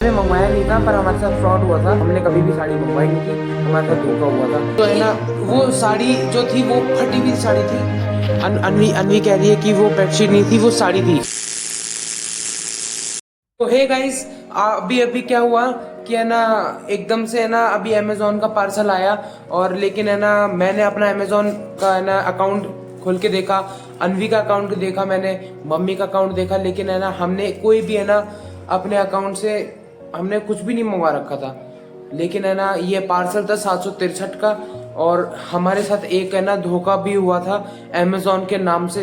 हमने मंगवाया नहीं था, पर हमारे साथ फ्रॉड हुआ था। हमने कभी भी साड़ी मंगवाई नहीं थी, हमारे साथ धोखा हुआ था। तो है ना, वो साड़ी जो थी वो फटी हुई साड़ी थी। अनवी कह रही है कि वो बेडशीट नहीं थी, वो साड़ी थी। तो हे गाइस, अभी अभी क्या हुआ कि है ना, एकदम से है ना अभी अमेजोन का पार्सल आया। और लेकिन है ना, मैंने अपना अमेजोन का है ना अकाउंट खोल के देखा, अनवी का अकाउंट देखा, मैंने मम्मी का अकाउंट देखा, लेकिन है ना हमने कोई भी है ना अपने अकाउंट से हमने कुछ भी नहीं मंगवा रखा था। लेकिन है ना ये पार्सल था 763 का। और हमारे साथ एक है ना धोखा भी हुआ था अमेजोन के नाम से।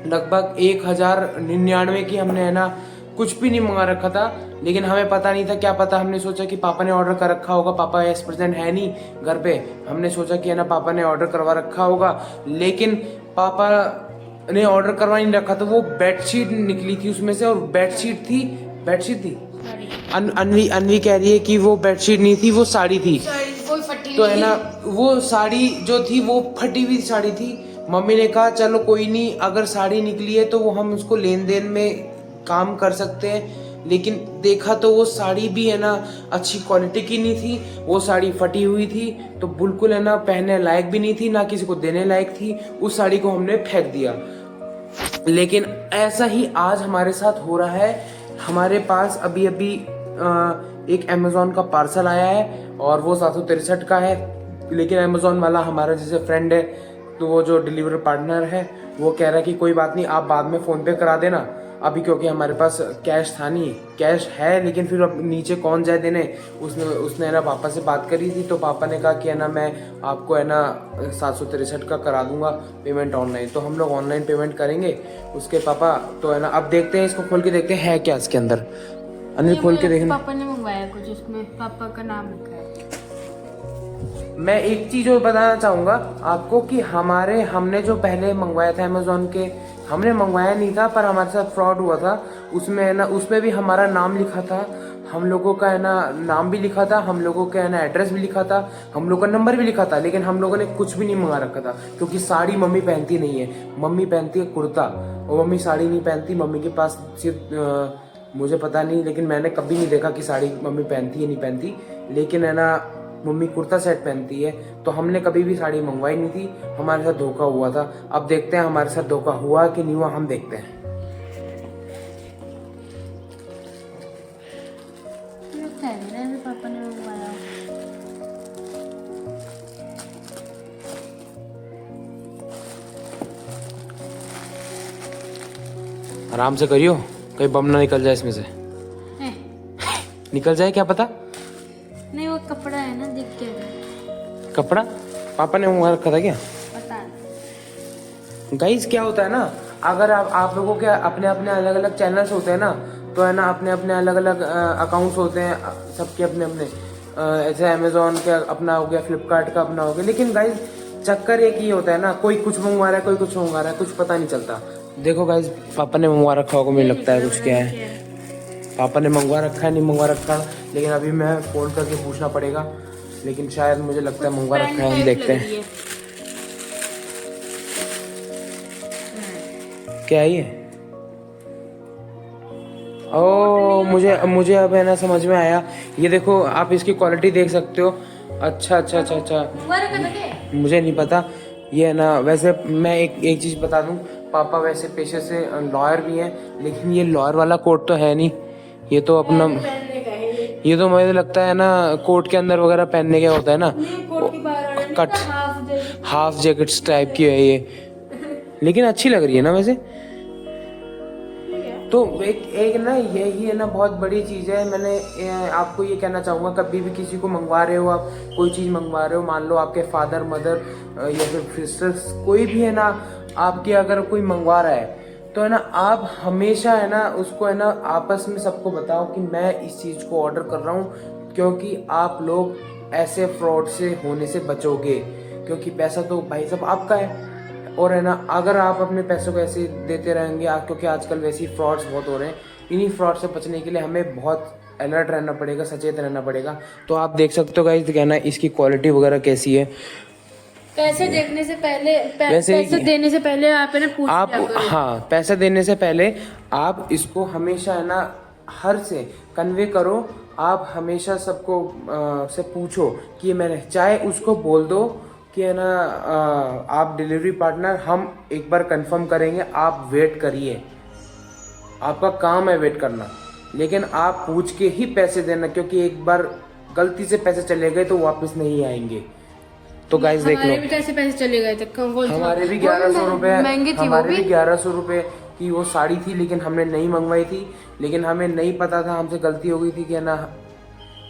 लगभग 1099 की हमने है ना कुछ भी नहीं मंगा रखा था। लेकिन हमें पता नहीं था, क्या पता, हमने सोचा कि पापा ने ऑर्डर कर रखा होगा। पापा इस प्रेजेंट है नहीं घर पे। हमने सोचा कि है ना पापा ने ऑर्डर करवा रखा होगा, लेकिन पापा ने ऑर्डर करवा नहीं रखा। तो वो बेडशीट निकली थी उसमें से, और बेडशीट थी। अनवी कह रही है कि वो बेडशीट नहीं थी, वो साड़ी थी। तो है ना, वो साड़ी जो थी वो फटी हुई साड़ी थी। मम्मी ने कहा चलो कोई नहीं, अगर साड़ी निकली है तो वो हम उसको लेन देन में काम कर सकते हैं। लेकिन देखा तो वो साड़ी भी है ना अच्छी क्वालिटी की नहीं थी, वो साड़ी फटी हुई थी। तो बिल्कुल है ना पहनने लायक भी नहीं थी, ना किसी को देने लायक थी। उस साड़ी को हमने फेंक दिया। लेकिन ऐसा ही आज हमारे साथ हो रहा है। हमारे पास अभी अभी एक अमेजोन का पार्सल आया है, और वो 763 का है। लेकिन अमेजोन वाला हमारा जैसे फ्रेंड है, तो वो जो डिलीवरी पार्टनर है, वो कह रहा है कि कोई बात नहीं, आप बाद में फ़ोन पे करा देना अभी, क्योंकि हमारे पास कैश था नहीं। कैश है, लेकिन फिर अब नीचे कौन जाए देने। उसने है ना पापा से बात करी थी, तो पापा ने कहा कि है ना मैं आपको है ना 763 का करा दूंगा पेमेंट ऑनलाइन। तो हम लोग ऑनलाइन पेमेंट करेंगे उसके पापा। तो है ना अब देखते हैं, इसको खोल के देखते हैं है क्या इसके अंदर। अनिल खोल के देखना। पापा ने मंगवाया कुछ, उसमें पापा का नाम लिखा है। मैं एक चीज और बताना चाहूंगा आपको कि हमने जो पहले मंगवाया था अमेजोन के, हमने मंगवाया नहीं था, पर हमारे साथ फ्रॉड हुआ था। उसमें है ना, उसमें भी हमारा नाम लिखा था, हम लोगों का है ना नाम भी लिखा था, हम लोगों का है ना एड्रेस भी लिखा था, हम लोग का नंबर भी लिखा था। लेकिन हम लोगों ने कुछ भी नहीं मंगा रखा था, क्योंकि साड़ी मम्मी पहनती नहीं है। मम्मी पहनती है कुर्ता, और मम्मी साड़ी नहीं पहनती। मम्मी के पास सिर्फ मुझे पता नहीं, लेकिन मैंने कभी नहीं देखा कि साड़ी मम्मी पहनती है नहीं पहनती। लेकिन है ना मम्मी कुर्ता सेट पहनती है। तो हमने कभी भी साड़ी मंगवाई नहीं थी, हमारे साथ धोखा हुआ था। अब देखते हैं हमारे साथ धोखा हुआ कि नहीं हुआ, हम देखते हैं। पापा ने मंगवाया। आराम से करियो, कहीं बम ना निकल जाए इसमें से। निकल जाए क्या पता। नहीं, वो कपड़ा है ना, दिख गया। कपड़ा पापा ने मंगवा रखा था क्या? पता नहीं। गाइस क्या होता है ना, अगर आप लोगों के अपने अपने अलग अलग चैनल्स होते हैं ना, तो है ना अपने अपने अलग अलग अकाउंट्स होते हैं सबके अपने अपने। ऐसे अमेजोन का अपना हो गया, फ्लिपकार्ट का अपना हो गया। लेकिन गाइस चक्कर एक ही होता है ना, कोई कुछ मंगवा रहा है, कोई कुछ मंगवा रहा है, कुछ पता नहीं चलता। देखो गाइस, पापा ने मंगवा रखा होगा, मुझे लगता है कुछ क्या है। पापा ने मंगवा रखा है नहीं मंगवा रखा, लेकिन अभी मैं फोन करके पूछना पड़ेगा। लेकिन शायद मुझे लगता है मंगवा रखा है, हम देखते हैं क्या है ये। ओ, मुझे अब है ना समझ में आया। ये देखो, आप इसकी क्वालिटी देख सकते हो। अच्छा। मुझे नहीं पता ये है ना। वैसे मैं एक चीज बता दूं, पापा वैसे पेशे से लॉयर भी हैं, लेकिन ये लॉयर वाला कोट तो है नहीं। ये तो अपना, ये तो मुझे लगता है ना कोट के अंदर वगैरह पहनने का होता है ना, कट हाफ जैकेट्स टाइप की है ये। लेकिन अच्छी लग रही है ना वैसे। तो एक ना यही है ना बहुत बड़ी चीज है। मैंने आपको ये कहना चाहूंगा, कभी भी किसी को मंगवा रहे हो, आप कोई चीज मंगवा रहे हो, मान लो आपके फादर मदर या फिर सिस्टर्स कोई भी है ना, आपके अगर कोई मंगवा रहा है, तो है ना आप हमेशा है ना उसको है ना आपस में सबको बताओ कि मैं इस चीज को ऑर्डर कर रहा हूँ, क्योंकि आप लोग ऐसे फ्रॉड से होने से बचोगे। क्योंकि पैसा तो भाई साहब आपका है, और है ना अगर आप अपने पैसों को ऐसे देते रहेंगे, क्योंकि आजकल वैसे ही फ्रॉड्स बहुत हो रहे हैं। इन्हीं फ्रॉड से बचने के लिए हमें बहुत अलर्ट रहना पड़ेगा, सचेत रहना पड़ेगा। तो आप देख सकते हो गाइस, कहना इसकी क्वालिटी वगैरह कैसी है। पैसे देखने से पहले पैसे देने से पहले आप है ना पूछ आप लिया करो। हाँ, पैसे देने से पहले आप इसको हमेशा है ना हर से कन्वे करो। आप हमेशा सबको से पूछो कि ये मैंने, चाहे उसको बोल दो कि है ना आप डिलीवरी पार्टनर, हम एक बार कंफर्म करेंगे, आप वेट करिए, आपका काम है वेट करना, लेकिन आप पूछ के ही पैसे देना, क्योंकि एक बार गलती से पैसे चले गए तो वापस नहीं आएंगे। तो गाइस देख लो, हमारे भी कैसे पैसे चले गए थे? हमारे भी 1100 रुपए, महंगी थी वो हमारे भी भी। 1100 रुपए की वो साड़ी थी, लेकिन हमने नहीं मंगवाई थी। लेकिन हमें नहीं पता था, हमसे गलती हो गई थी कि है ना,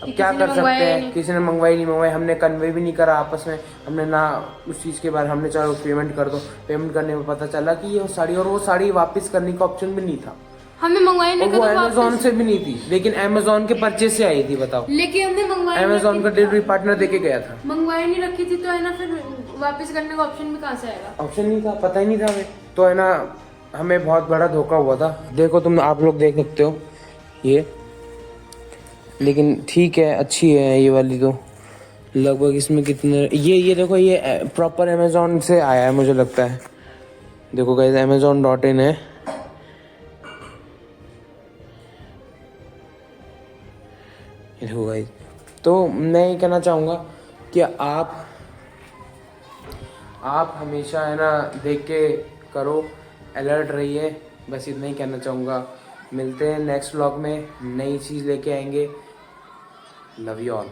अब क्या कर सकते हैं, किसी ने मंगवाई नहीं मंगवाई, हमने कन्वे भी नहीं करा आपस में, हमने ना उस चीज़ के बारे हमने चलो पेमेंट कर दो, पेमेंट करने में पता चला कि ये साड़ी, और वो साड़ी वापस करने का ऑप्शन भी नहीं था, हमने मंगवाई नहीं, और वो अमेजोन से भी नहीं थी, लेकिन अमेजोन के परचेज से आई थी। बताओ, लेकिन हमने मंगवाई अमेजोन का डिलीवरी पार्टनर देके गया था, मंगवाई नहीं रखी थी, तो है ना फिर वापस करने का ऑप्शन भी कहाँ से आएगा? ऑप्शन नहीं था, पता ही नहीं था हमें, तो है ना हमें बहुत बड़ा धोखा हुआ था। देखो तुम, आप लोग देख सकते हो ये, लेकिन ठीक है, अच्छी है ये वाली तो। लगभग इसमें कितने, ये देखो, ये प्रॉपर अमेजोन से आया है मुझे लगता है। देखो गाइस, amazon.in है, ये देखो गाइस। तो मैं ये कहना चाहूँगा कि आप हमेशा है ना देख के करो, अलर्ट रहिए, बस इतना ही कहना चाहूँगा। मिलते हैं नेक्स्ट व्लॉग में, नई चीज़ लेके आएंगे। Love you all.